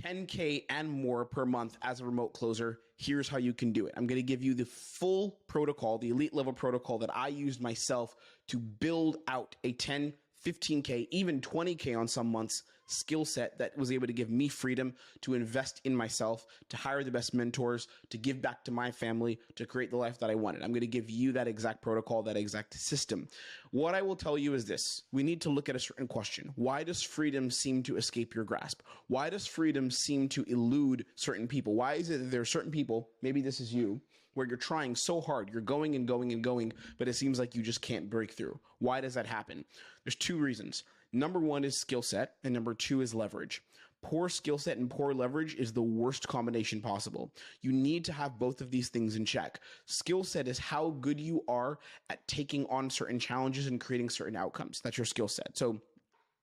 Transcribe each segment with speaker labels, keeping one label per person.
Speaker 1: 10K and more per month as a remote closer, here's how you can do it. I'm going to give you the full protocol, the elite level protocol that I used myself to build out a 10, 15K, even 20K on some months skill set that was able to give me freedom to invest in myself, to hire the best mentors, to give back to my family, to create the life that I wanted. I'm going to give you that exact protocol, that exact system. What I will tell you is this. We need to look at a certain question. Why does freedom seem to escape your grasp? Why does freedom seem to elude certain people? Why is it that there are certain people, maybe this is you, where you're trying so hard, you're going and going and going, but it seems like you just can't break through? Why does that happen? There's two reasons. Number one is skill set, and number two is leverage. Poor skill set and poor leverage is the worst combination possible. You need to have both of these things in check. Skill set is how good you are at taking on certain challenges and creating certain outcomes. That's your skill set. So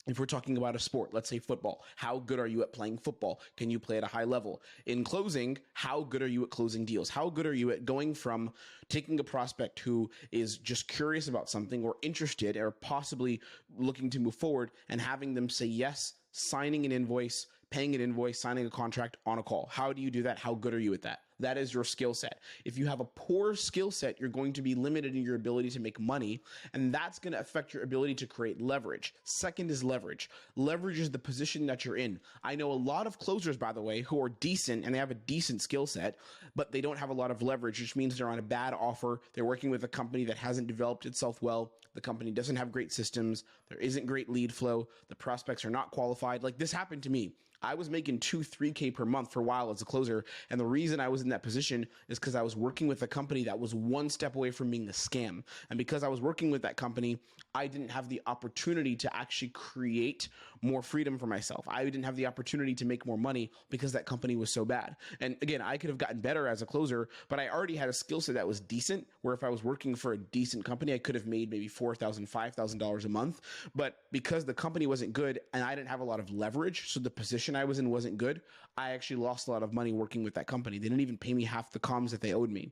Speaker 1: if we're talking about a sport, let's say football, how good are you at playing football? Can you play at a high level? In closing, how good are you at closing deals? How good are you at going from taking a prospect who is just curious about something or interested or possibly looking to move forward and having them say yes, signing an invoice, paying an invoice, signing a contract on a call? How do you do that? How good are you at that? That is your skill set. If you have a poor skill set, you're going to be limited in your ability to make money, and that's going to affect your ability to create leverage. Second is leverage. Leverage is the position that you're in. I know a lot of closers, by the way, who are decent and they have a decent skill set, but they don't have a lot of leverage, which means they're on a bad offer. They're working with a company that hasn't developed itself well. The company doesn't have great systems. There isn't great lead flow. The prospects are not qualified. Like this happened to me. I was making 2-3K per month for a while as a closer. And the reason I was in that position is because I was working with a company that was one step away from being a scam. And because I was working with that company, I didn't have the opportunity to actually create more freedom for myself. I didn't have the opportunity to make more money because that company was so bad. And again, I could have gotten better as a closer, but I already had a skill set that was decent, where if I was working for a decent company, I could have made maybe $4,000, $5,000 a month. But because the company wasn't good and I didn't have a lot of leverage, so the position I was in wasn't good, I actually lost a lot of money working with that company. They didn't even pay me half the comms that they owed me.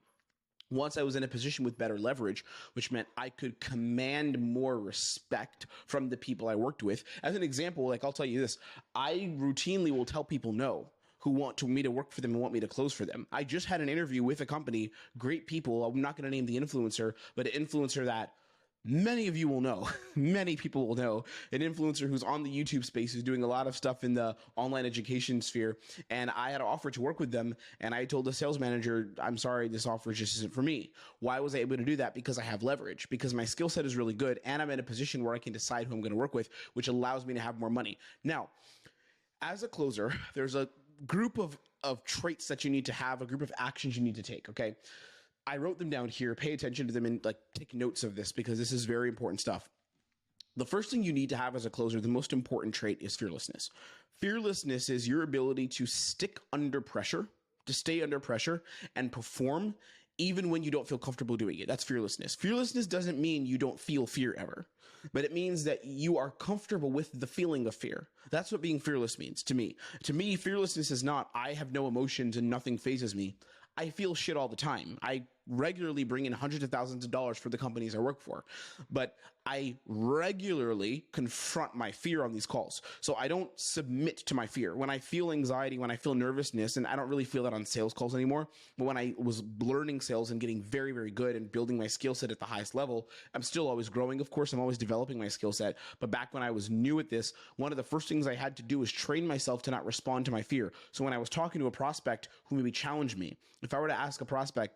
Speaker 1: Once I was in a position with better leverage, which meant I could command more respect from the people I worked with. As an example, like I'll tell you this, I routinely will tell people no who want me to work for them and want me to close for them. I just had an interview with a company, great people. I'm not going to name the influencer, but an influencer that many of you will know, many people will know, an influencer who's on the YouTube space, who's doing a lot of stuff in the online education sphere. And I had an offer to work with them. And I told the sales manager, I'm sorry, this offer just isn't for me. Why was I able to do that? Because I have leverage, because my skill set is really good. And I'm in a position where I can decide who I'm going to work with, which allows me to have more money. Now, as a closer, there's a group of traits that you need to have, a group of actions you need to take. Okay. I wrote them down here. Pay attention to them and like take notes of this because this is very important stuff. The first thing you need to have as a closer, the most important trait, is fearlessness. Fearlessness is your ability to stick under pressure, to stay under pressure and perform even when you don't feel comfortable doing it. That's fearlessness. Fearlessness doesn't mean you don't feel fear ever, but it means that you are comfortable with the feeling of fear. That's what being fearless means to me. To me, fearlessness is not, I have no emotions and nothing phases me. I feel shit all the time. I regularly bring in hundreds of thousands of dollars for the companies I work for, but I regularly confront my fear on these calls. So I don't submit to my fear. When I feel anxiety, when I feel nervousness, and I don't really feel that on sales calls anymore, but when I was learning sales and getting very, very good and building my skill set at the highest level, I'm still always growing. Of course, I'm always developing my skill set. But back when I was new at this, one of the first things I had to do was train myself to not respond to my fear. So when I was talking to a prospect who maybe challenged me, if I were to ask a prospect,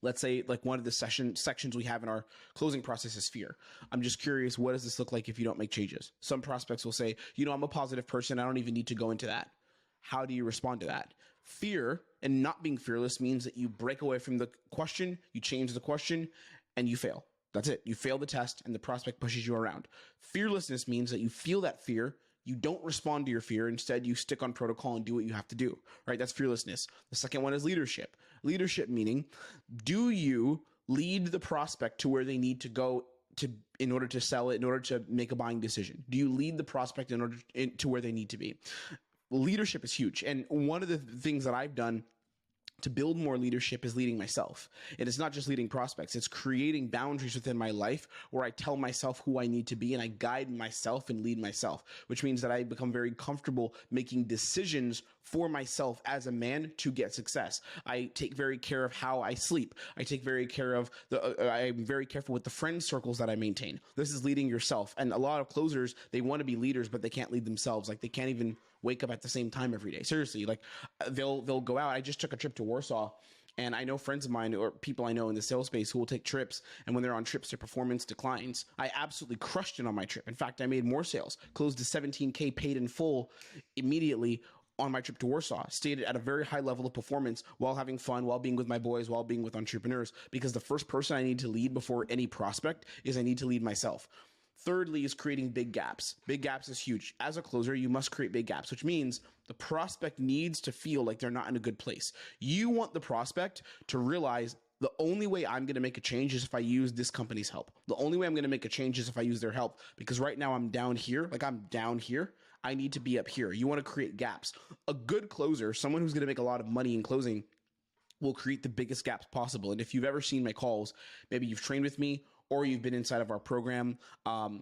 Speaker 1: let's say like one of the sections we have in our closing process is fear. I'm just curious, what does this look like if you don't make changes? Some prospects will say, I'm a positive person. I don't even need to go into that. How do you respond to that? Fear and not being fearless means that you break away from the question, you change the question, and you fail. That's it. You fail the test and the prospect pushes you around. Fearlessness means that you feel that fear. You don't respond to your fear. Instead, you stick on protocol and do what you have to do, right? That's fearlessness. The second one is leadership. Leadership meaning, do you lead the prospect to where they need to go in order to sell it, in order to make a buying decision? Do you lead the prospect to where they need to be? Leadership is huge. And one of the things that I've done to build more leadership is leading myself. And it's not just leading prospects, it's creating boundaries within my life where I tell myself who I need to be and I guide myself and lead myself, which means that I become very comfortable making decisions for myself as a man to get success. I take very care of how I sleep. I take very care of I'm very careful with the friend circles that I maintain. This is leading yourself. And a lot of closers, they want to be leaders, but they can't lead themselves. Like they can't even wake up at the same time every day. Seriously, like they'll go out. I just took a trip to Warsaw, and I know friends of mine or people I know in the sales space who will take trips, and when they're on trips, their performance declines. I absolutely crushed it on my trip. In fact, I made more sales, closed to 17K paid in full immediately on my trip to Warsaw, stayed at a very high level of performance while having fun, while being with my boys, while being with entrepreneurs, because the first person I need to lead before any prospect is I need to lead myself. Thirdly is creating big gaps. Big gaps is huge. As a closer, you must create big gaps, which means the prospect needs to feel like they're not in a good place. You want the prospect to realize the only way I'm going to make a change is if I use this company's help. The only way I'm going to make a change is if I use their help, because right now I'm down here. Like I'm down here. I need to be up here. You want to create gaps. A good closer, someone who's going to make a lot of money in closing, will create the biggest gaps possible. And if you've ever seen my calls, maybe you've trained with me or you've been inside of our program,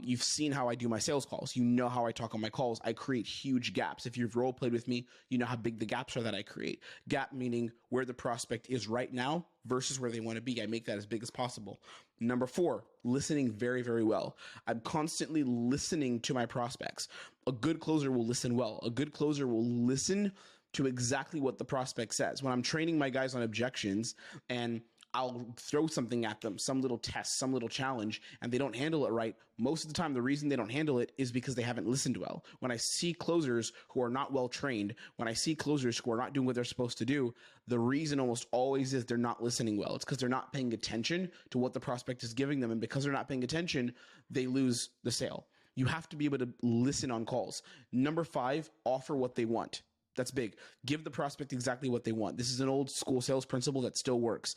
Speaker 1: you've seen how I do my sales calls. You know how I talk on my calls. I create huge gaps. If you've role played with me, you know how big the gaps are that I create. Gap meaning where the prospect is right now versus where they want to be. I make that as big as possible. Number 4, listening very, very well. I'm constantly listening to my prospects. A good closer will listen well. A good closer will listen to exactly what the prospect says. When I'm training my guys on objections and I'll throw something at them, some little test, some little challenge, and they don't handle it right, most of the time the reason they don't handle it is because they haven't listened well. When I see closers who are not well trained, when I see closers who are not doing what they're supposed to do, the reason almost always is they're not listening well. It's because they're not paying attention to what the prospect is giving them, and because they're not paying attention, they lose the sale. You have to be able to listen on calls. Number 5, offer what they want. That's big. Give the prospect exactly what they want. This is an old school sales principle that still works.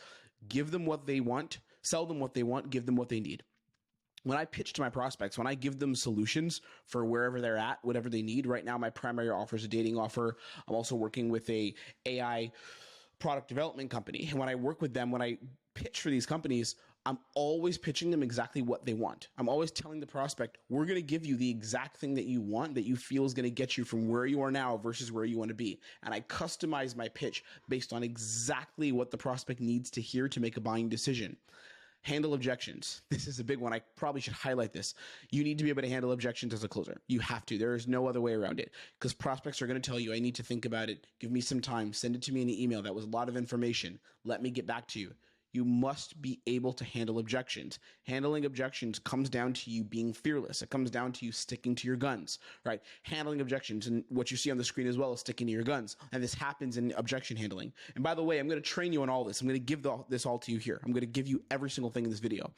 Speaker 1: Give them what they want, sell them what they want, give them what they need. When I pitch to my prospects, when I give them solutions for wherever they're at, whatever they need, right now my primary offer is a dating offer. I'm also working with a AI product development company. And when I work with them, when I pitch for these companies, I'm always pitching them exactly what they want. I'm always telling the prospect, we're going to give you the exact thing that you want, that you feel is going to get you from where you are now versus where you want to be. And I customize my pitch based on exactly what the prospect needs to hear to make a buying decision. Handle objections. This is a big one. I probably should highlight this. You need to be able to handle objections as a closer. You have to. There is no other way around it, because prospects are going to tell you, I need to think about it. Give me some time. Send it to me in an email. That was a lot of information. Let me get back to you. You must be able to handle objections. Handling objections comes down to you being fearless. It comes down to you sticking to your guns, right? Handling objections, and what you see on the screen as well is sticking to your guns. And this happens in objection handling. And by the way, I'm going to train you on all this. I'm going to give this all to you here. I'm going to give you every single thing in this video.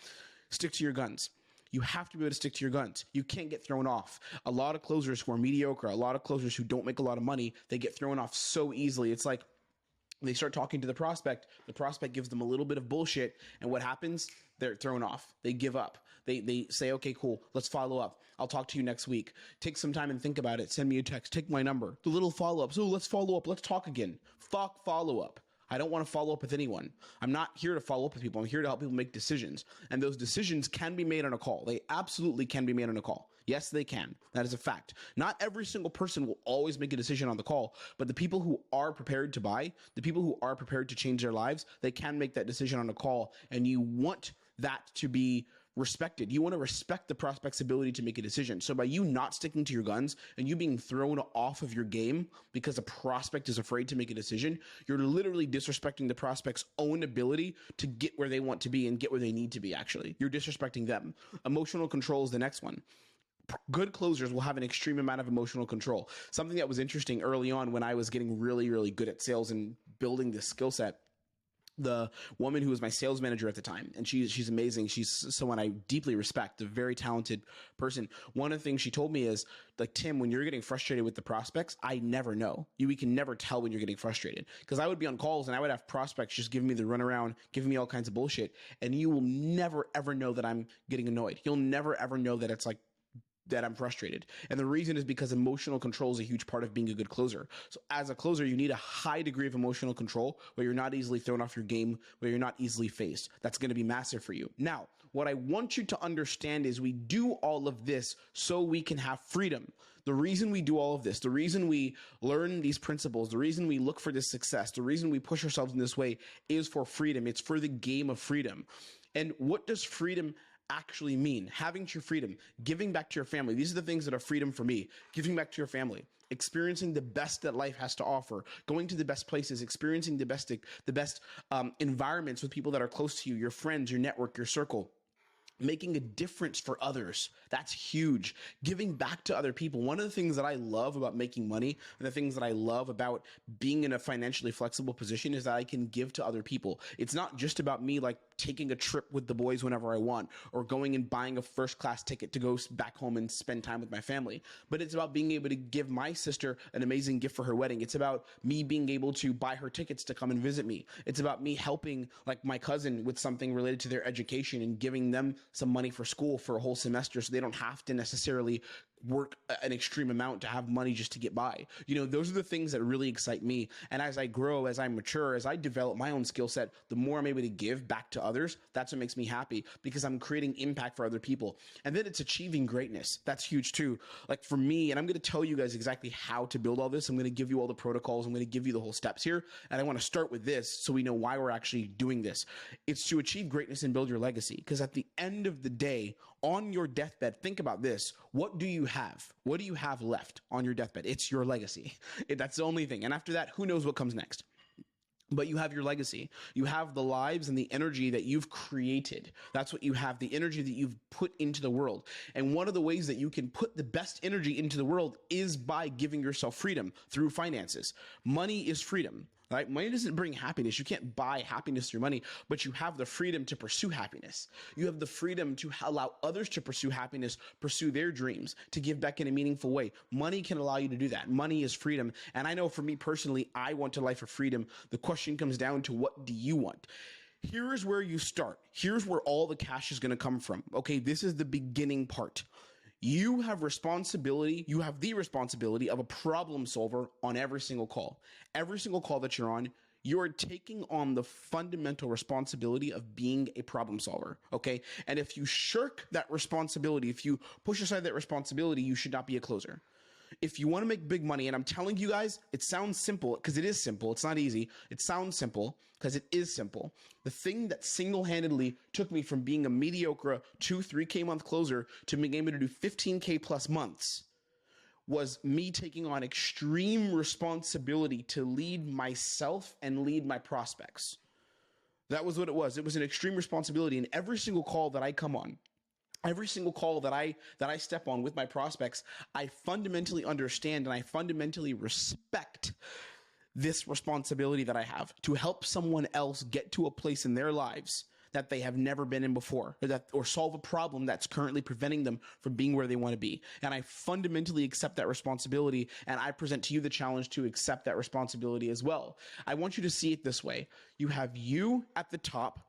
Speaker 1: Stick to your guns. You have to be able to stick to your guns. You can't get thrown off. A lot of closers who are mediocre, a lot of closers who don't make a lot of money, they get thrown off so easily. It's like, they start talking to the prospect gives them a little bit of bullshit, and what happens? They're thrown off. They give up. They say, okay, cool, let's follow up. I'll talk to you next week. Take some time and think about it. Send me a text. Take my number. The little follow-up. So let's follow up. Let's talk again. Fuck follow-up. I don't want to follow up with anyone. I'm not here to follow up with people. I'm here to help people make decisions. And those decisions can be made on a call. They absolutely can be made on a call. Yes, they can. That is a fact. Not every single person will always make a decision on the call, but the people who are prepared to buy, the people who are prepared to change their lives, they can make that decision on a call. And you want that to be respected. You want to respect the prospect's ability to make a decision. So by you not sticking to your guns and you being thrown off of your game because a prospect is afraid to make a decision, you're literally disrespecting the prospect's own ability to get where they want to be and get where they need to be, actually. You're disrespecting them. Emotional control is the next one. Good closers will have an extreme amount of emotional control. Something that was interesting early on when I was getting really, really good at sales and building this skill set, the woman who was my sales manager at the time, and she's amazing. She's someone I deeply respect, a very talented person. One of the things she told me is, like, Tim, when you're getting frustrated with the prospects, I never know. We can never tell when you're getting frustrated, because I would be on calls and I would have prospects just giving me the runaround, giving me all kinds of bullshit, and you will never, ever know that I'm getting annoyed. You'll never, ever know that it's like that I'm frustrated. And the reason is because emotional control is a huge part of being a good closer. So as a closer, you need a high degree of emotional control where you're not easily thrown off your game, where you're not easily faced. That's going to be massive for you. Now, what I want you to understand is we do all of this so we can have freedom. The reason we do all of this, the reason we learn these principles, the reason we look for this success, the reason we push ourselves in this way is for freedom. It's for the game of freedom. And what does freedom actually mean? Having your freedom, giving back to your family. These are the things that are freedom for me. Giving back to your family, experiencing the best that life has to offer, going to the best places, experiencing the best environments with people that are close to you, your friends, your network, your circle. Making a difference for others. That's huge. Giving back to other people. One of the things that I love about making money and the things that I love about being in a financially flexible position is that I can give to other people. It's not just about me like taking a trip with the boys whenever I want or going and buying a first class ticket to go back home and spend time with my family, but it's about being able to give my sister an amazing gift for her wedding. It's about me being able to buy her tickets to come and visit me. It's about me helping like my cousin with something related to their education and giving them some money for school for a whole semester so they don't have to necessarily work an extreme amount to have money just to get by. You know, those are the things that really excite me. And as I grow, as I mature, as I develop my own skill set, the more I'm able to give back to others, that's what makes me happy because I'm creating impact for other people. And then it's achieving greatness. That's huge too. Like for me, and I'm going to tell you guys exactly how to build all this. I'm going to give you all the protocols. I'm going to give you the whole steps here. And I want to start with this so we know why we're actually doing this. It's to achieve greatness and build your legacy. Because at the end of the day, on your deathbed, think about this. What do you have? What do you have left on your deathbed? It's your legacy. That's the only thing. And after that, who knows what comes next? But you have your legacy. You have the lives and the energy that you've created. That's what you have, the energy that you've put into the world. And one of the ways that you can put the best energy into the world is by giving yourself freedom through finances. Money is freedom. Right? Money doesn't bring happiness. You can't buy happiness through money, but you have the freedom to pursue happiness. You have the freedom to allow others to pursue happiness, pursue their dreams, to give back in a meaningful way. Money can allow you to do that. Money is freedom. And I know for me personally, I want a life of freedom. The question comes down to what do you want? Here's where you start. Here's where all the cash is going to come from. Okay, this is the beginning part. You have responsibility. You have the responsibility of a problem solver on every single call. Every single call that you're on, you're taking on the fundamental responsibility of being a problem solver. Okay. And if you shirk that responsibility, if you push aside that responsibility, you should not be a closer. If you want to make big money, and I'm telling you guys, it sounds simple because it is simple. It's not easy. It sounds simple because it is simple. The thing that single-handedly took me from being a mediocre 2-3K month closer to being able to do 15K plus months was me taking on extreme responsibility to lead myself and lead my prospects. That was what it was. It was an extreme responsibility. And every single call that I come on, every single call that I step on with my prospects, I fundamentally understand and I fundamentally respect this responsibility that I have to help someone else get to a place in their lives that they have never been in before, or solve a problem that's currently preventing them from being where they want to be. And I fundamentally accept that responsibility, and I present to you the challenge to accept that responsibility as well. I want you to see it this way. You have you at the top.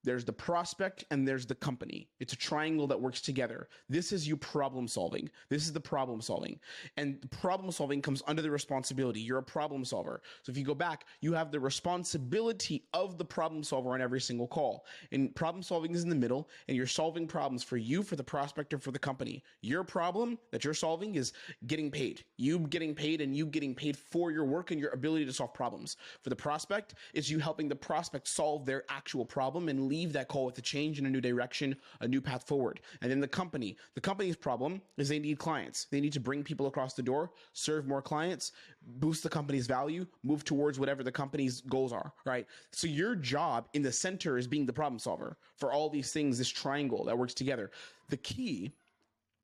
Speaker 1: There's the prospect and there's the company. It's a triangle that works together. This is you problem solving. This is the problem solving. And the problem solving comes under the responsibility. You're a problem solver. So if you go back, you have the responsibility of the problem solver on every single call. And problem solving is in the middle, and you're solving problems for you, for the prospect, or for the company. Your problem that you're solving is getting paid. You getting paid and you getting paid for your work and your ability to solve problems. For the prospect, it's you helping the prospect solve their actual problem and leave that call with a change in a new direction, a new path forward. And then the company's problem is they need clients. They need to bring people across the door, serve more clients, boost the company's value, move towards whatever the company's goals are, right? So your job in the center is being the problem solver for all these things, this triangle that works together. The key,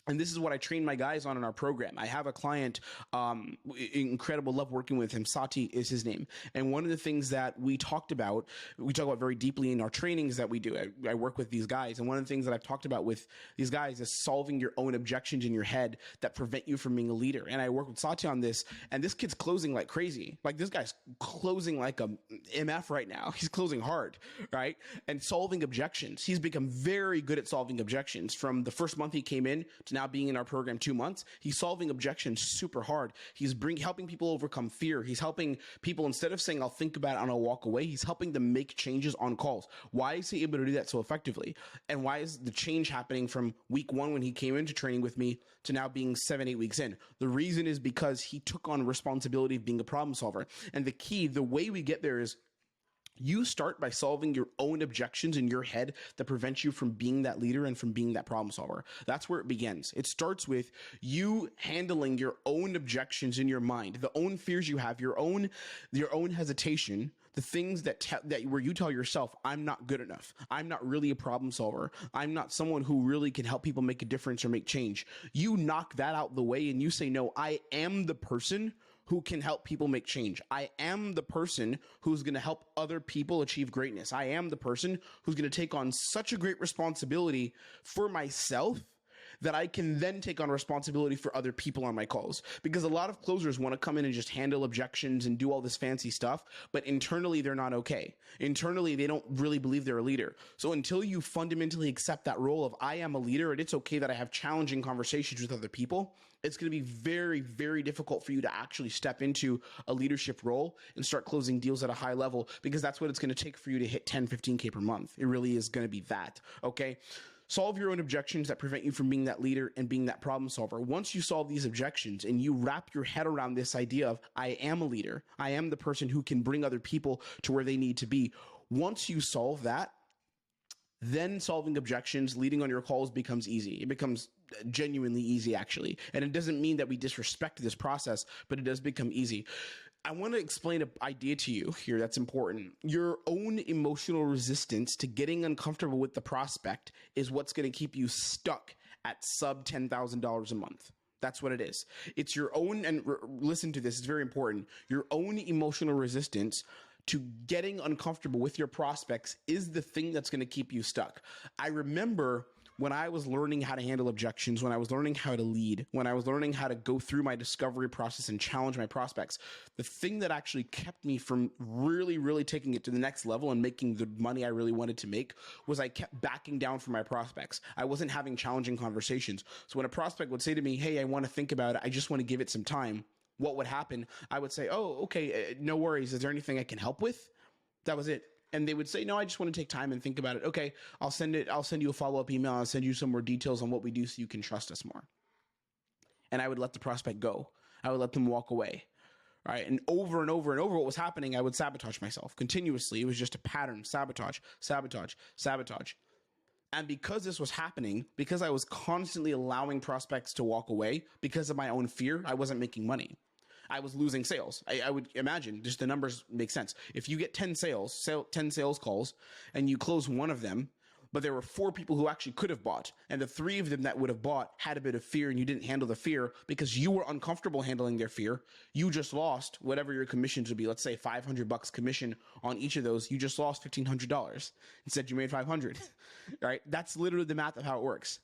Speaker 1: and this is what I train my guys on in our program. I have a client, incredible, love working with him. Sati is his name. And one of the things that we talk about very deeply in our trainings that we do. I work with these guys. And one of the things that I've talked about with these guys is solving your own objections in your head that prevent you from being a leader. And I work with Sati on this. And this kid's closing like crazy. Like this guy's closing like a MF right now. He's closing hard, right? And solving objections. He's become very good at solving objections from the first month he came in to now now being in our program 2 months, he's solving objections super hard. He's helping people overcome fear. He's helping people, instead of saying, I'll think about it and I'll walk away, he's helping them make changes on calls. Why is he able to do that so effectively? And why is the change happening from week 1 when he came into training with me to now being 7-8 weeks in? The reason is because he took on responsibility of being a problem solver. And the way we get there is, you start by solving your own objections in your head that prevent you from being that leader and from being that problem solver. That's where it begins. It starts with you handling your own objections in your mind, the own fears you have, your own hesitation, the things that where you tell yourself, I'm not good enough. I'm not really a problem solver. I'm not someone who really can help people make a difference or make change. You knock that out the way and you say, no, I am the person who can help people make change. I am the person who's going to help other people achieve greatness. I am the person who's going to take on such a great responsibility for myself that I can then take on responsibility for other people on my calls. Because a lot of closers want to come in and just handle objections and do all this fancy stuff, but internally they're not okay. Internally, they don't really believe they're a leader. So until you fundamentally accept that role of I am a leader and it's okay that I have challenging conversations with other people, it's going to be very, very difficult for you to actually step into a leadership role and start closing deals at a high level, because that's what it's going to take for you to hit 10, 15K per month. It really is going to be that, okay? Solve your own objections that prevent you from being that leader and being that problem solver. Once you solve these objections and you wrap your head around this idea of I am a leader, I am the person who can bring other people to where they need to be. Once you solve that, then solving objections, leading on your calls becomes easy. It becomes genuinely easy, actually. And it doesn't mean that we disrespect this process, but it does become easy. I want to explain an idea to you here that's important. Your own emotional resistance to getting uncomfortable with the prospect is what's going to keep you stuck at sub $10,000 a month. That's what it is. It's your own, and listen to this, it's very important. Your own emotional resistance to getting uncomfortable with your prospects is the thing that's going to keep you stuck. I remember when I was learning how to handle objections, when I was learning how to lead, when I was learning how to go through my discovery process and challenge my prospects, the thing that actually kept me from really, really taking it to the next level and making the money I really wanted to make was I kept backing down from my prospects. I wasn't having challenging conversations. So when a prospect would say to me, hey, I want to think about it, I just want to give it some time, what would happen? I would say, oh, okay, no worries. Is there anything I can help with? That was it. And they would say, no, I just want to take time and think about it. Okay, I'll send you a follow-up email. I'll send you some more details on what we do so you can trust us more. And I would let the prospect go. I would let them walk away. Right? And over and over and over what was happening, I would sabotage myself continuously. It was just a pattern, sabotage, sabotage, sabotage. And because this was happening, because I was constantly allowing prospects to walk away because of my own fear, I wasn't making money. I was losing sales. I would imagine, just the numbers make sense. If you get 10 sales calls and you close one of them, but there were 4 people who actually could have bought, and the 3 of them that would have bought had a bit of fear and you didn't handle the fear because you were uncomfortable handling their fear, you just lost whatever your commissions would be. Let's say $500 commission on each of those. You just lost $1,500. Instead, you made $500, right? That's literally the math of how it works.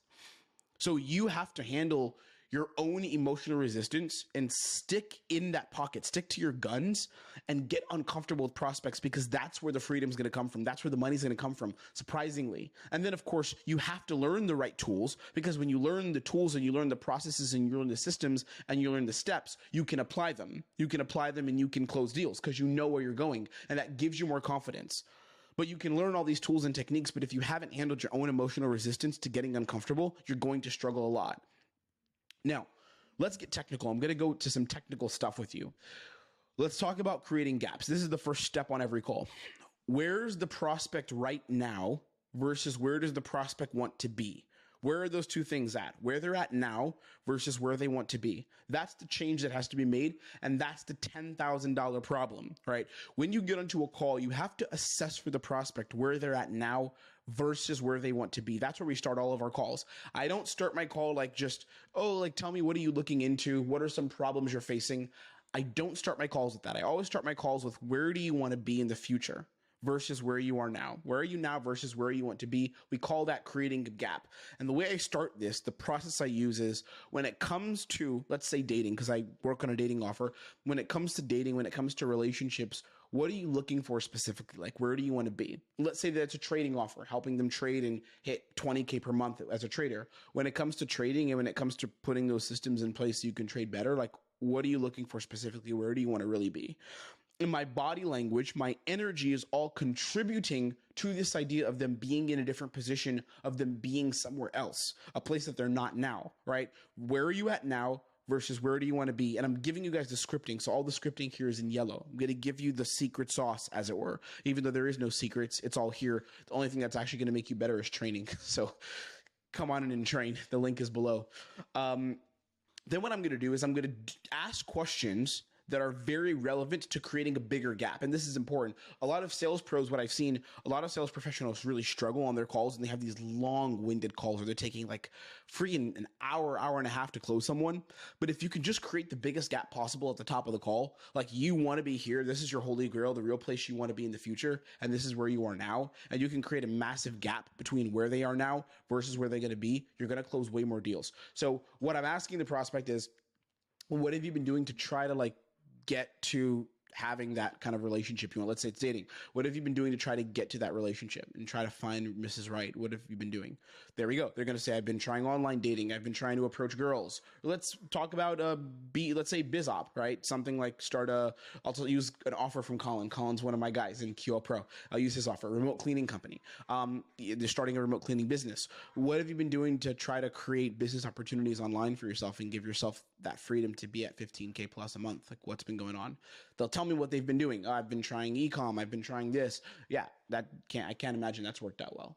Speaker 1: So you have to handle your own emotional resistance and stick in that pocket, stick to your guns and get uncomfortable with prospects, because that's where the freedom is going to come from. That's where the money's going to come from, surprisingly. And then, of course, you have to learn the right tools, because when you learn the tools and you learn the processes and you learn the systems and you learn the steps, you can apply them. You can apply them and you can close deals because you know where you're going, and that gives you more confidence. But you can learn all these tools and techniques, but if you haven't handled your own emotional resistance to getting uncomfortable, you're going to struggle a lot. Now, let's get technical. I'm going to go to some technical stuff with you. Let's talk about creating gaps. This is the first step on every call. Where's the prospect right now versus where does the prospect want to be? Where are those two things at? Where they're at now versus where they want to be. That's the change that has to be made, and that's the $10,000 problem, right? When you get onto a call, you have to assess for the prospect where they're at now versus where they want to be. That's where we start all of our calls. I don't start my call like just, tell me, what are you looking into? What are some problems you're facing? I don't start my calls with that. I always start my calls with, where do you want to be in the future versus where you are now? Where are you now versus where you want to be? We call that creating a gap. And the way I start this, the process I use is, when it comes to, let's say, dating, because I work on a dating offer. When it comes to dating, when it comes to relationships, What are you looking for specifically? Like, where do you want to be? Let's say that it's a trading offer, helping them trade and hit 20K per month as a trader. When it comes to trading and when it comes to putting those systems in place so you can trade better, like, what are you looking for specifically? Where do you want to really be? In my body language, my energy is all contributing to this idea of them being in a different position, of them being somewhere else, a place that they're not now, right? Where are you at now versus where do you want to be? And I'm giving you guys the scripting. So all the scripting here is in yellow. I'm going to give you the secret sauce, as it were. Even though there is no secrets, it's all here. The only thing that's actually going to make you better is training. So come on in and train. The link is below. Then what I'm going to do is I'm going to ask questions that are very relevant to creating a bigger gap. And this is important. A lot of sales pros, what I've seen, a lot of sales professionals really struggle on their calls, and they have these long-winded calls where they're taking like freaking an hour, hour and a half to close someone. But if you can just create the biggest gap possible at the top of the call, like you want to be here, this is your holy grail, the real place you want to be in the future, and this is where you are now, and you can create a massive gap between where they are now versus where they're going to be, you're going to close way more deals. So what I'm asking the prospect is, what have you been doing to try to like get to having that kind of relationship you want? Let's say it's dating. What have you been doing to try to get to that relationship and try to find Mrs. Right? What have you been doing? There we go. They're going to say, I've been trying online dating. I've been trying to approach girls. Let's talk about let's say BizOp, right? Something like I'll use an offer from Colin. Colin's one of my guys in QL Pro. I'll use his offer, remote cleaning company. They're starting a remote cleaning business. What have you been doing to try to create business opportunities online for yourself and give yourself that freedom to be at 15K plus a month? Like, what's been going on? They'll tell me what they've been doing. Oh, I've been trying ecomm. I've been trying this. Yeah, I can't imagine that's worked out well,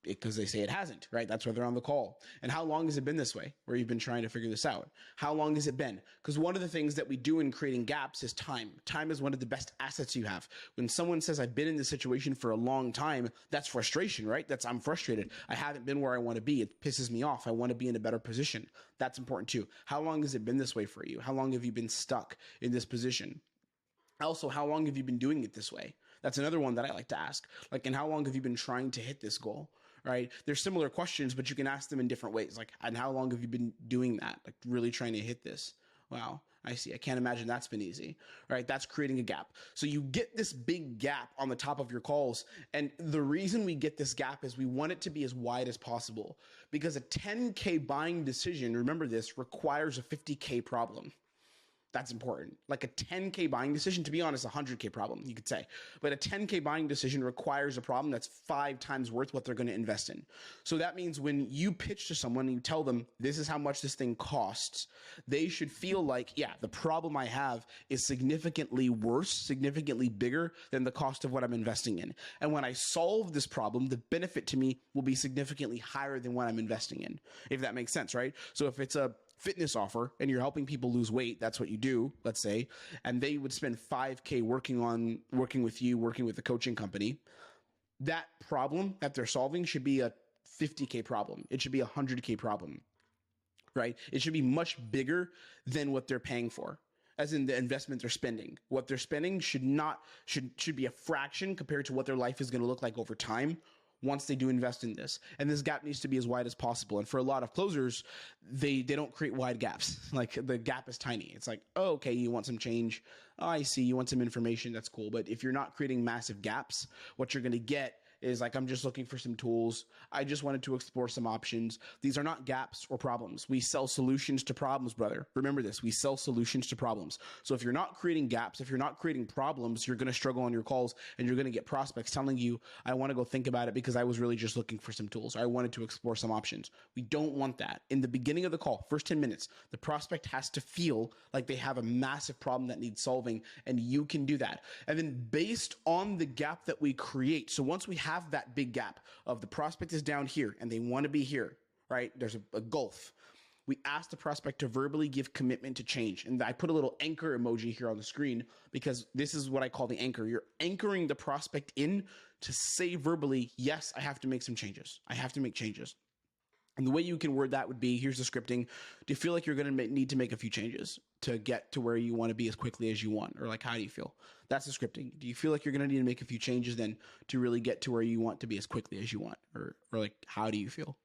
Speaker 1: because they say it hasn't, right? That's why they're on the call. And how long has it been this way where you've been trying to figure this out? How long has it been? Because one of the things that we do in creating gaps is time. Time is one of the best assets you have. When someone says, I've been in this situation for a long time, that's frustration, right? I'm frustrated. I haven't been where I want to be. It pisses me off. I want to be in a better position. That's important too. How long has it been this way for you? How long have you been stuck in this position? Also, how long have you been doing it this way? That's another one that I like to ask. Like, and how long have you been trying to hit this goal? Right? They're similar questions, but you can ask them in different ways. Like, and how long have you been doing that? Like, really trying to hit this? Wow, I see. I can't imagine that's been easy. Right? That's creating a gap. So you get this big gap on the top of your calls. And the reason we get this gap is we want it to be as wide as possible, because a 10K buying decision, remember this, requires a 50K problem. That's important. Like a 10K buying decision, to be honest, a 100K problem, you could say. But a 10K buying decision requires a problem that's 5 times worth what they're going to invest in. So that means when you pitch to someone and you tell them, this is how much this thing costs, they should feel like, yeah, the problem I have is significantly worse, significantly bigger than the cost of what I'm investing in. And when I solve this problem, the benefit to me will be significantly higher than what I'm investing in, if that makes sense, right? So if it's a fitness offer and you're helping people lose weight, that's what you do, let's say, and they would spend 5K working with you, working with the coaching company, that problem that they're solving should be a 50K problem. It should be a 100K problem, right? It should be much bigger than what they're paying for, as in the investment they're spending. What they're spending should be a fraction compared to what their life is going to look like over time once they do invest in this. And this gap needs to be as wide as possible. And for a lot of closers, they don't create wide gaps. Like, the gap is tiny. It's like, oh, okay, you want some change. Oh, I see. You want some information. That's cool. But if you're not creating massive gaps, what you're going to get is like, I'm just looking for some tools. I just wanted to explore some options. These are not gaps or problems. We sell solutions to problems, brother. Remember this. We sell solutions to problems. So if you're not creating gaps, if you're not creating problems, you're going to struggle on your calls, and you're going to get prospects telling you, I want to go think about it because I was really just looking for some tools. Or I wanted to explore some options. We don't want that. In the beginning of the call, first 10 minutes, the prospect has to feel like they have a massive problem that needs solving, and you can do that. And then based on the gap that we create, so once we have that big gap of the prospect is down here and they want to be here, right? There's a gulf. We ask the prospect to verbally give commitment to change. And I put a little anchor emoji here on the screen because this is what I call the anchor. You're anchoring the prospect in to say verbally, yes, I have to make some changes. I have to make changes. And the way you can word that would be, here's the scripting. Do you feel like you're going to need to make a few changes to get to where you want to be as quickly as you want? Or like, how do you feel? That's the scripting. Do you feel like you're going to need to make a few changes then to really get to where you want to be as quickly as you want? Or like, how do you feel?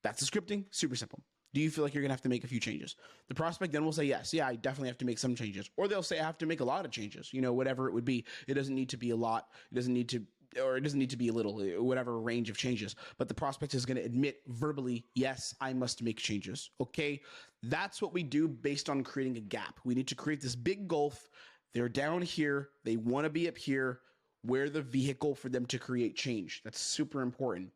Speaker 1: That's the scripting. Super simple. Do you feel like you're going to have to make a few changes? The prospect then will say, yes, yeah, I definitely have to make some changes. Or they'll say, I have to make a lot of changes, whatever it would be. It doesn't need to be a lot. It doesn't need to be a little, whatever range of changes. But the prospect is going to admit verbally, yes, I must make changes. Okay. That's what we do based on creating a gap. We need to create this big gulf. They're down here. They want to be up here. We're the vehicle for them to create change. That's super important.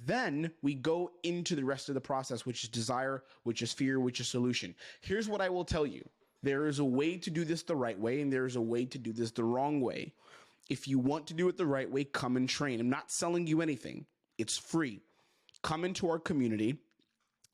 Speaker 1: Then we go into the rest of the process, which is desire, which is fear, which is solution. Here's what I will tell you. There is a way to do this the right way, and there is a way to do this the wrong way. If you want to do it the right way, come and train. I'm not selling you anything. It's free. Come into our community.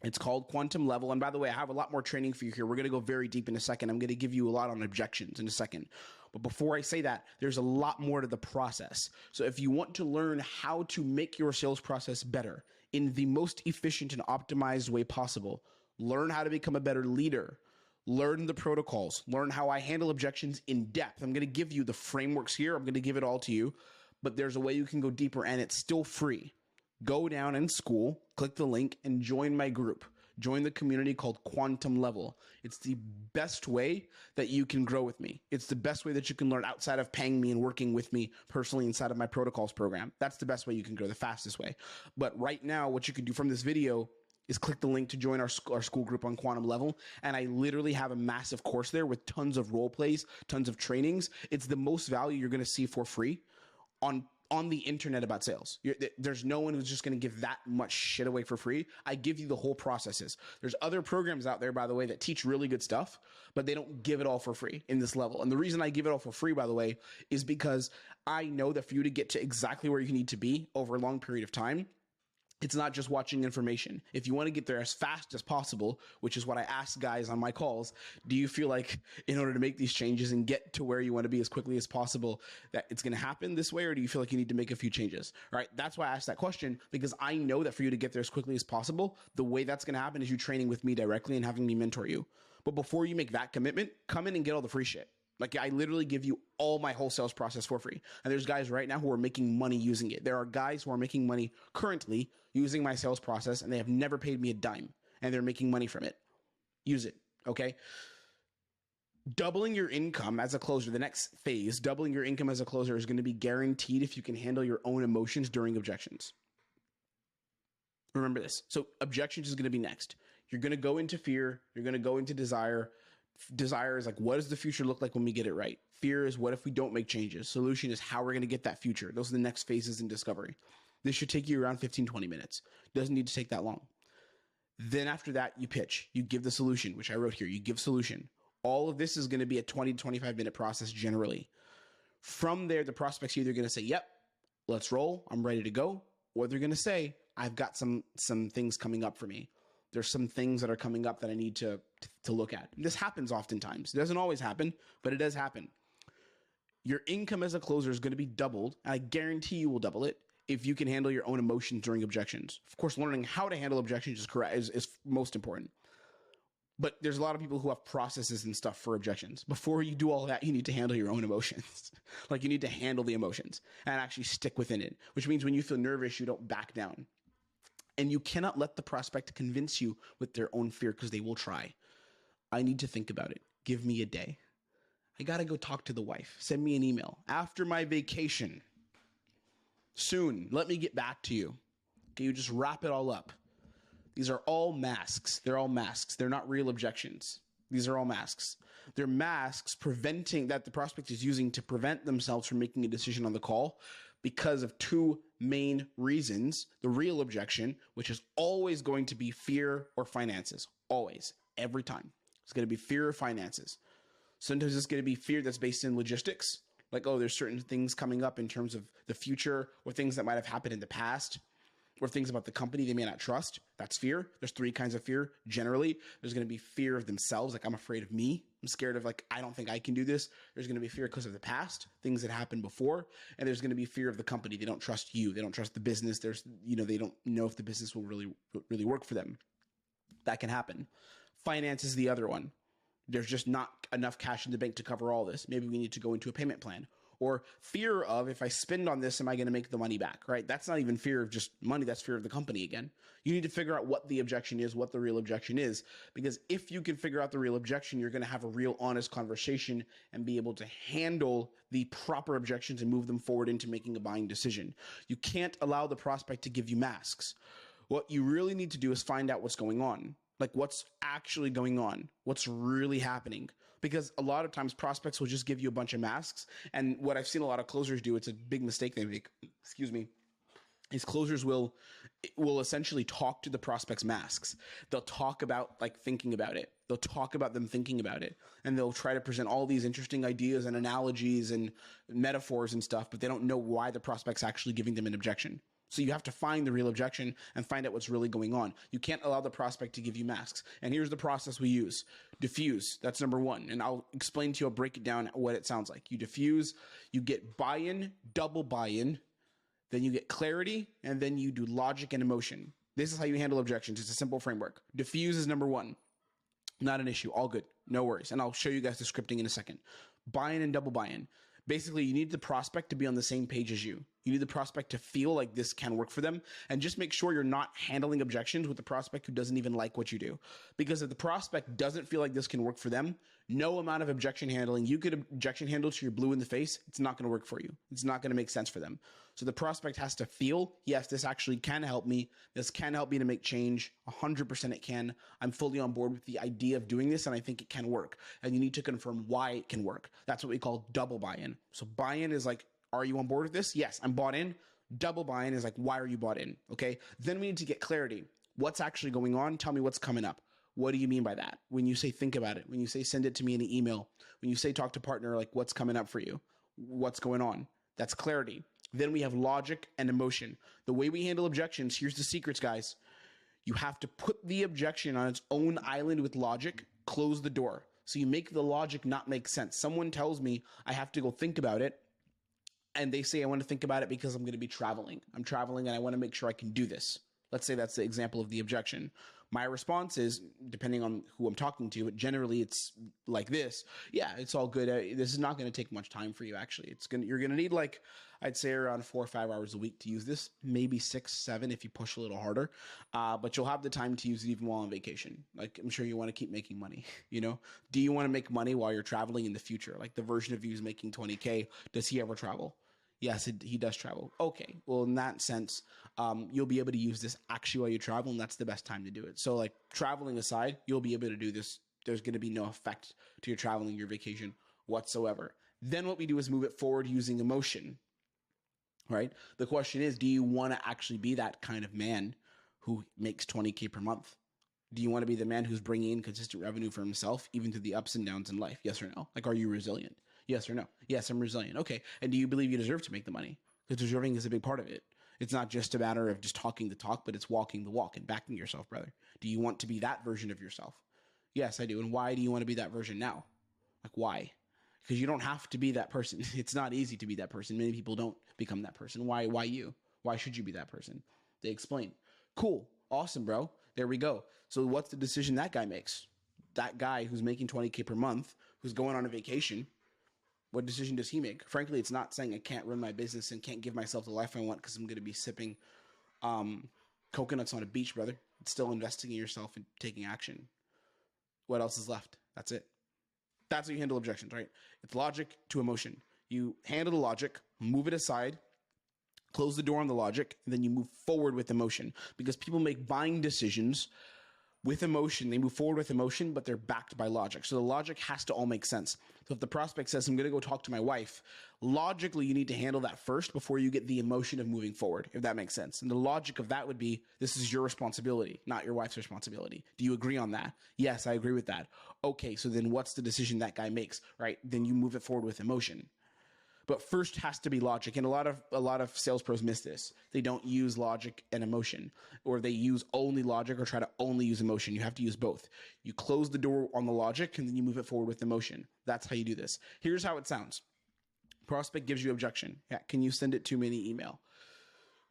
Speaker 1: It's called Quantum Level. And by the way, I have a lot more training for you here. We're going to go very deep in a second. I'm going to give you a lot on objections in a second. But before I say that, there's a lot more to the process. So if you want to learn how to make your sales process better in the most efficient and optimized way possible, learn how to become a better leader, learn the protocols, learn how I handle objections in depth. I'm going to give you the frameworks here. I'm going to give it all to you, but there's a way you can go deeper and it's still free. Go down in school, click the link and join my group. Join the community called Quantum Level. It's the best way that you can grow with me. It's the best way that you can learn outside of paying me and working with me personally inside of my protocols program. That's the best way you can grow, the fastest way. But right now, what you can do from this video is click the link to join our school group on Quantum Level. And I literally have a massive course there with tons of role plays, tons of trainings. It's the most value you're going to see for free on the internet about sales. There's no one who's just going to give that much shit away for free. I give you the whole processes. There's other programs out there, by the way, that teach really good stuff, but they don't give it all for free in this level. And the reason I give it all for free, by the way, is because I know that for you to get to exactly where you need to be over a long period of time, it's not just watching information. If you want to get there as fast as possible, which is what I ask guys on my calls, do you feel like in order to make these changes and get to where you want to be as quickly as possible, that it's going to happen this way, or do you feel like you need to make a few changes? All right. That's why I asked that question, because I know that for you to get there as quickly as possible, the way that's going to happen is you training with me directly and having me mentor you. But before you make that commitment, come in and get all the free shit. Like I literally give you all my whole sales process for free. And there's guys right now who are making money using it. There are guys who are making money currently using my sales process and they have never paid me a dime and they're making money from it. Use it. Okay. Doubling your income as a closer, the next phase, doubling your income as a closer is going to be guaranteed if you can handle your own emotions during objections. Remember this. So objections is going to be next. You're going to go into fear. You're going to go into desire. Desire is like, what does the future look like when we get it right? Fear is, what if we don't make changes? Solution is how we're going to get that future. Those are the next phases in discovery. This should take you around 15, 20 minutes. Doesn't need to take that long. Then after that, you pitch. You give the solution, which I wrote here. You give solution. All of this is going to be a 20 to 25 minute process generally. From there, the prospect's either going to say, yep, let's roll. I'm ready to go. Or they're going to say, I've got some things coming up for me. There's some things that are coming up that I need to look at. This happens oftentimes. It doesn't always happen, but it does happen. Your income as a closer is going to be doubled. And I guarantee you will double it if you can handle your own emotions during objections. Of course, learning how to handle objections is most important. But there's a lot of people who have processes and stuff for objections. Before you do all that, you need to handle your own emotions. Like you need to handle the emotions and actually stick within it, which means when you feel nervous, you don't back down. And you cannot let the prospect convince you with their own fear because they will try. I need to think about it. Give me a day. I got to go talk to the wife. Send me an email. After my vacation. Soon. Let me get back to you. Okay, you just wrap it all up. These are all masks. They're all masks. They're not real objections. These are all masks. They're masks preventing that the prospect is using to prevent themselves from making a decision on the call because of two main reasons. The real objection, which is always going to be fear or finances. Always. Every time. It's going to be fear or finances. Sometimes it's going to be fear that's based in logistics. Like, oh, there's certain things coming up in terms of the future or things that might have happened in the past or things about the company they may not trust. That's fear. There's three kinds of fear. Generally, there's going to be fear of themselves. Like, I'm afraid of me. I'm scared of, like, I don't think I can do this. There's going to be fear because of the past, things that happened before. And there's going to be fear of the company. They don't trust you. They don't trust the business. They don't know if the business will really work for them. That can happen. Finance is the other one. There's just not enough cash in the bank to cover all this. Maybe we need to go into a payment plan. or fear of, if I spend on this, am I going to make the money back, right? That's not even fear of just money. That's fear of the company again. You need to figure out what the objection is, what the real objection is, because if you can figure out the real objection, you're going to have a real honest conversation and be able to handle the proper objections and move them forward into making a buying decision. You can't allow the prospect to give you masks. What you really need to do is find out what's going on. Like what's actually going on, what's really happening. Because a lot of times prospects will just give you a bunch of masks. And what I've seen a lot of closers do, it's a big mistake they make, is closers will essentially talk to the prospect's masks. They'll talk about like thinking about it. They'll talk about them thinking about it. And they'll try to present all these interesting ideas and analogies and metaphors and stuff, but they don't know why the prospect's actually giving them an objection. So you have to find the real objection and find out what's really going on. You can't allow the prospect to give you masks. And here's the process we use. Diffuse, that's number one. And I'll explain to you, I'll break it down what it sounds like. You diffuse, you get buy-in, double buy-in, then you get clarity, and then you do logic and emotion. This is how you handle objections. It's a simple framework. Diffuse is number one. Not an issue, all good, no worries. And I'll show you guys the scripting in a second. Buy-in and double buy-in. Basically, you need the prospect to be on the same page as you. You need the prospect to feel like this can work for them, and just make sure you're not handling objections with the prospect who doesn't even like what you do. Because if the prospect doesn't feel like this can work for them, no amount of objection handling, you could objection handle to your blue in the face, it's not going to work for you. It's not going to make sense for them. So the prospect has to feel, yes, this actually can help me. This can help me to make change. 100% it can. I'm fully on board with the idea of doing this, and I think it can work. And you need to confirm why it can work. That's what we call double buy-in. So buy-in is like, are you on board with this? Yes, I'm bought in. Double buy-in is like, why are you bought in? Okay. Then we need to get clarity. What's actually going on? Tell me what's coming up. What do you mean by that? When you say think about it, when you say send it to me in an email, when you say talk to partner, like what's coming up for you? What's going on? That's clarity. Then we have logic and emotion. The way we handle objections, here's the secrets, guys. You have to put the objection on its own island with logic, close the door. So you make the logic not make sense. Someone tells me I have to go think about it, and they say I want to think about it because I'm going to be traveling. I'm traveling and I want to make sure I can do this. Let's say that's the example of the objection. My response is, depending on who I'm talking to, but generally it's like this. Yeah, it's all good. This is not going to take much time for you, actually. You're going to need, like, I'd say around 4 or 5 hours a week to use this, maybe 6, 7 if you push a little harder. But you'll have the time to use it even while on vacation. Like, I'm sure you want to keep making money, you know? Do you want to make money while you're traveling in the future? Like, the version of you is making 20K. Does he ever travel? Yes, he does travel. Okay, well, in that sense, you'll be able to use this actually while you travel, and that's the best time to do it. So, like, traveling aside, you'll be able to do this. There's going to be no effect to your traveling, your vacation whatsoever. Then what we do is move it forward using emotion, right? The question is, do you want to actually be that kind of man who makes 20K per month? Do you want to be the man who's bringing in consistent revenue for himself, even through the ups and downs in life? Yes or no? Like, are you resilient? Yes or no? Yes, I'm resilient. Okay. And do you believe you deserve to make the money? Because deserving is a big part of it. It's not just a matter of just talking the talk, but it's walking the walk and backing yourself, brother. Do you want to be that version of yourself? Yes, I do. And why do you want to be that version now? Like, why? Because you don't have to be that person. It's not easy to be that person. Many people don't become that person. Why you? Why should you be that person? They explain. Cool. Awesome, bro. There we go. So what's the decision that guy makes? That guy who's making 20K per month, who's going on a vacation, what decision does he make? Frankly, it's not saying I can't run my business and can't give myself the life I want because I'm going to be sipping coconuts on a beach, brother. It's still investing in yourself and taking action. What else is left? That's it. That's how you handle objections, right? It's logic to emotion. You handle the logic, move it aside, close the door on the logic, and then you move forward with emotion. Because people make buying decisions with emotion. They move forward with emotion, but they're backed by logic. So the logic has to all make sense. So if the prospect says, I'm going to go talk to my wife, logically, you need to handle that first before you get the emotion of moving forward, if that makes sense. And the logic of that would be, this is your responsibility, not your wife's responsibility. Do you agree on that? Yes, I agree with that. Okay, so then what's the decision that guy makes, right? Then you move it forward with emotion. But first has to be logic. And a lot of sales pros miss this. They don't use logic and emotion, or they use only logic or try to only use emotion. You have to use both. You close the door on the logic and then you move it forward with emotion. That's how you do this. Here's how it sounds. Prospect gives you objection. Yeah, can you send it to me in an email?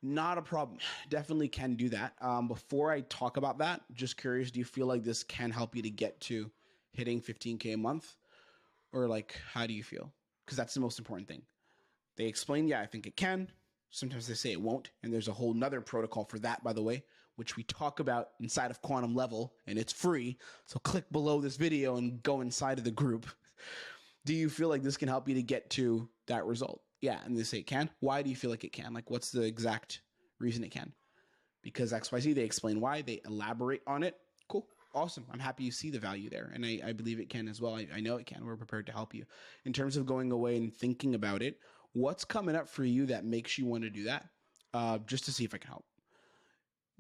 Speaker 1: Not a problem. Definitely can do that. Before I talk about that, just curious, do you feel like this can help you to get to hitting 15K a month? Or like, how do you feel? Because that's the most important thing. They explain, yeah, I think it can. Sometimes they say it won't. And there's a whole nother protocol for that, by the way, which we talk about inside of Quantum Level, and it's free. So click below this video and go inside of the group. Do you feel like this can help you to get to that result? Yeah, and they say it can. Why do you feel like it can? Like, what's the exact reason it can? Because XYZ, they explain why, they elaborate on it. Cool. Awesome. I'm happy you see the value there. And I believe it can as well. I know it can. We're prepared to help you. In terms of going away and thinking about it, what's coming up for you that makes you want to do that? Just to see if I can help.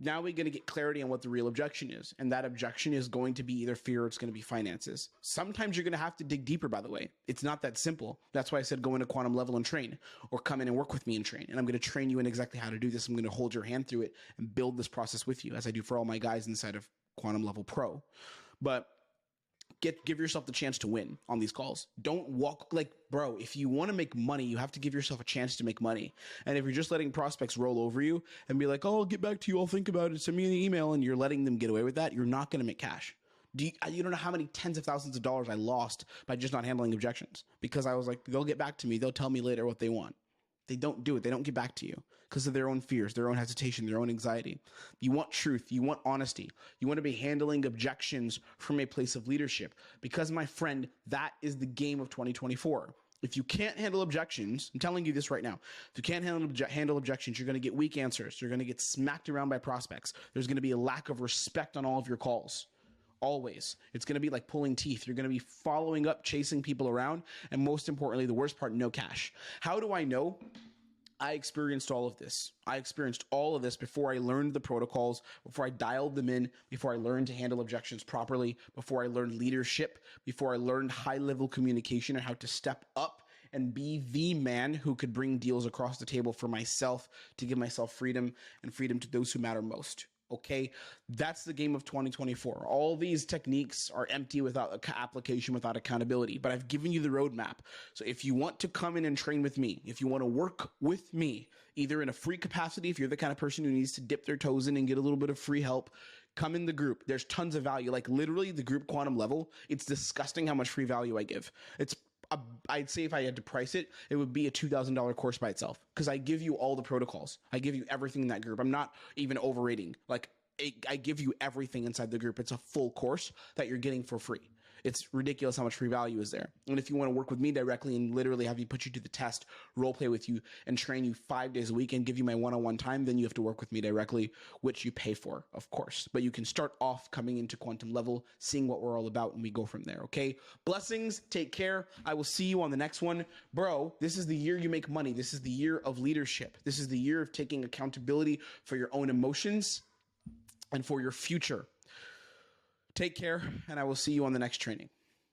Speaker 1: Now we're going to get clarity on what the real objection is. And that objection is going to be either fear or it's going to be finances. Sometimes you're going to have to dig deeper, by the way. It's not that simple. That's why I said go into Quantum Level and train, or come in and work with me and train. And I'm going to train you in exactly how to do this. I'm going to hold your hand through it and build this process with you, as I do for all my guys inside of Quantum Level Pro. But give yourself the chance to win on these calls. Don't walk like, bro, if you want to make money, you have to give yourself a chance to make money. And if you're just letting prospects roll over you and be like, oh, I'll get back to you, I'll think about it, send me an email, and you're letting them get away with that, you're not going to make cash. You don't know how many tens of thousands of dollars I lost by just not handling objections, because I was like, they'll get back to me, they'll tell me later what they want. They don't do it. They don't get back to you because of their own fears, their own hesitation, their own anxiety. You want truth. You want honesty. You want to be handling objections from a place of leadership, because, my friend, that is the game of 2024. If you can't handle objections, I'm telling you this right now, if you can't handle objections, you're going to get weak answers. You're going to get smacked around by prospects. There's going to be a lack of respect on all of your calls. Always. It's going to be like pulling teeth. You're going to be following up, chasing people around, and most importantly, the worst part, no cash. How do I know? I experienced all of this. I experienced all of this before I learned the protocols, before I dialed them in, before I learned to handle objections properly, before I learned leadership, before I learned high-level communication and how to step up and be the man who could bring deals across the table for myself, to give myself freedom and freedom to those who matter most. Okay, that's the game of 2024. All these techniques are empty without application, without accountability, but I've given you the roadmap. So if you want to come in and train with me, if you want to work with me, either in a free capacity, if you're the kind of person who needs to dip their toes in and get a little bit of free help, come in the group. There's tons of value. Like, literally, the group Quantum Level, it's disgusting how much free value I give. I'd say if I had to price it, it would be a $2,000 course by itself, because I give you all the protocols. I give you everything in that group. I'm not even overrating. Like, I give you everything inside the group. It's a full course that you're getting for free. It's ridiculous how much free value is there. And if you want to work with me directly and literally have you put you to the test, role play with you, and train you 5 days a week and give you my one-on-one time, then you have to work with me directly, which you pay for, of course. But you can start off coming into Quantum Level, seeing what we're all about, and we go from there, okay? Blessings. Take care. I will see you on the next one. Bro, this is the year you make money. This is the year of leadership. This is the year of taking accountability for your own emotions and for your future. Take care, and I will see you on the next training.